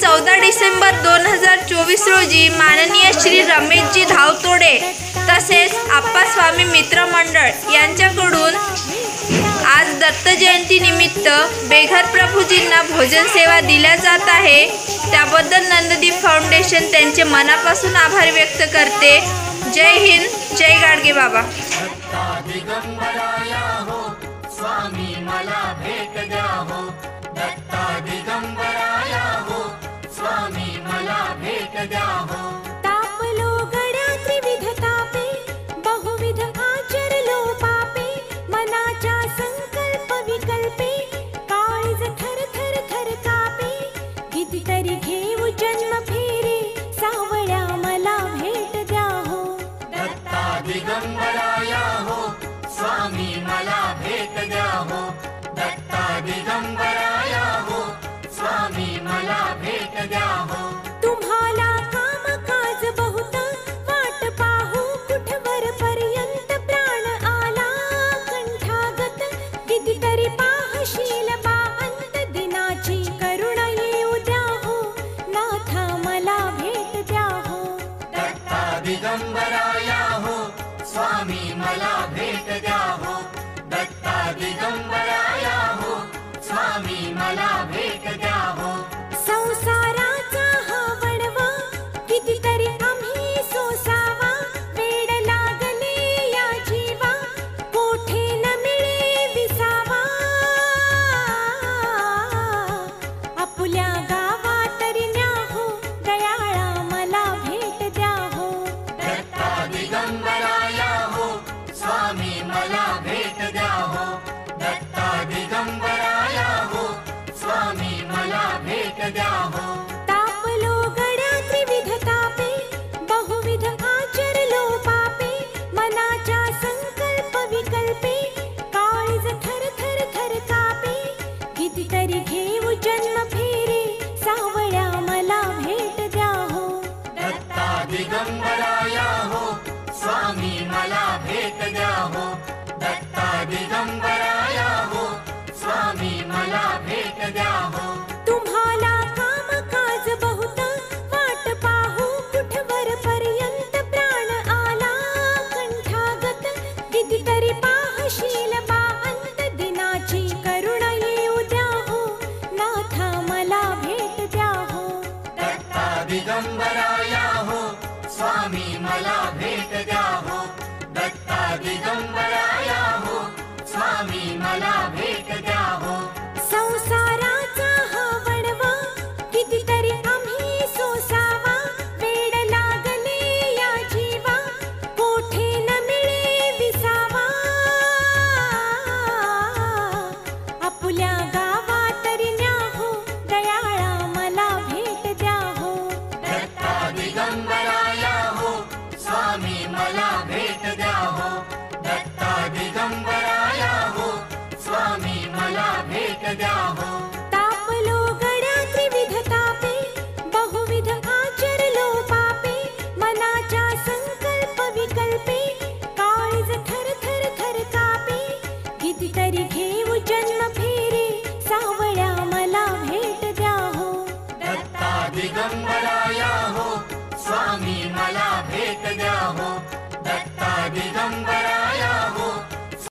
14 डिसेंबर 2024 रोजी माननीय श्री रमेशजी धावतोडे तसेच आप्पास्वामी मित्र मंडळ यांच्याकडून आज दत्त जयंती निमित्त बेघर प्रभूजींना भोजन सेवा दिल्या जात आहे। त्याबद्दल नंददीप फाउंडेशन त्यांचे मनापासून आभार व्यक्त करते। जय हिंद, जय गाडगे बाबा। स्वामी मला भेट द्या हो, दत्ता दिगंबराया हो, स्वामी मला भेट द्या हो। तापलो गड्या त्रिविध तापे, बहुविध आचरलो पापे, मनाच्या संकल्प विकल्पे, काळीज थर थर थर कापे, कितीतरी घेऊ जन्म फेरे, सावळ्या मला भेट द्या हो, दत्ता दिगंबराया हो, स्वामी मला भेट द्या हो, दत्ता दिगंबराया हो, स्वामी मला भेट द्या हो। तुम्हाला काम काज बहुत, वाट पाहू कुठवर पर्यंत प्राण आला कंठागत, कितीतरी पाहशील बा अंत दिनाची करुणा येऊ द्या हो, नाथा मला भेट द्या हो, दत्ता दिगंबराया हो, स्वामी मला भेट द्या हो, दत्ता दिगंबराया हो, स्वामी मला भेट द्या हो। संसाराचा हा वणवा कितीतरी आम्ही सोसावा, वेड लागले या जीवा, कोठे न मिळे विसावा, आपुल्या गावात तरी न्या हो, दयाळा मला भेट द्या हो, दत्ता दिगंबराया हो, स्वामी मला भेट द्या हो, दत्ता दिगंबराया हो, स्वामी मला भेट द्या हो। तापलो गड्या त्रिविध तापे, बहुविध आचरलो पापे, मनाच्या संकल्प विकल्पे, काळीज थर थर थर कापे, कितीतरी घेऊ जन्म फेरे, सावळ्या मला भेट द्या हो, दत्ता दिगंबराया हो, स्वामी मला भेट द्या हो, दत्ता दिगंबराया हो, स्वामी मला भेट द्या हो। तुम्हाला काम काज बहुत, वाट पाहू कुठवर पर्यंत प्राण आला कंठागत, कितीतरी पाहशील बा अंत दिनाची करुणा येऊ द्या हो, नाथा मला भेट द्या हो, दत्ता दिगंबराया हो, स्वामी मला भेट द्या हो, दत्ता दिगंबराया हो, स्वामी मला भेट द्या हो। संसाराचा हा वणवा कितीतरी आम्ही सोसावा, वेड लागले या जीवा, कोठे न मिळे विसावा, आपुल्या गावात तरी न्या हो, दयाळा मला भेट द्या हो, दत्ता दिगंबराया हो, स्वामी मला भेट द्या हो, दत्ता दिगंबराया हो, स्वामी मला भेट द्या हो। तापलो गड्या त्रिविध तापे, बहुविध आचरलो पापे, मनाच्या संकल्प विकल्पे, काळीज थर थर थर कापे, कितीतरी घेऊ जन्म फेरे, सावळ्या मला भेट द्या हो, दत्ता दिगंबराया हो, स्वामी मला भेट द्या हो, दत्ता दिगंबराया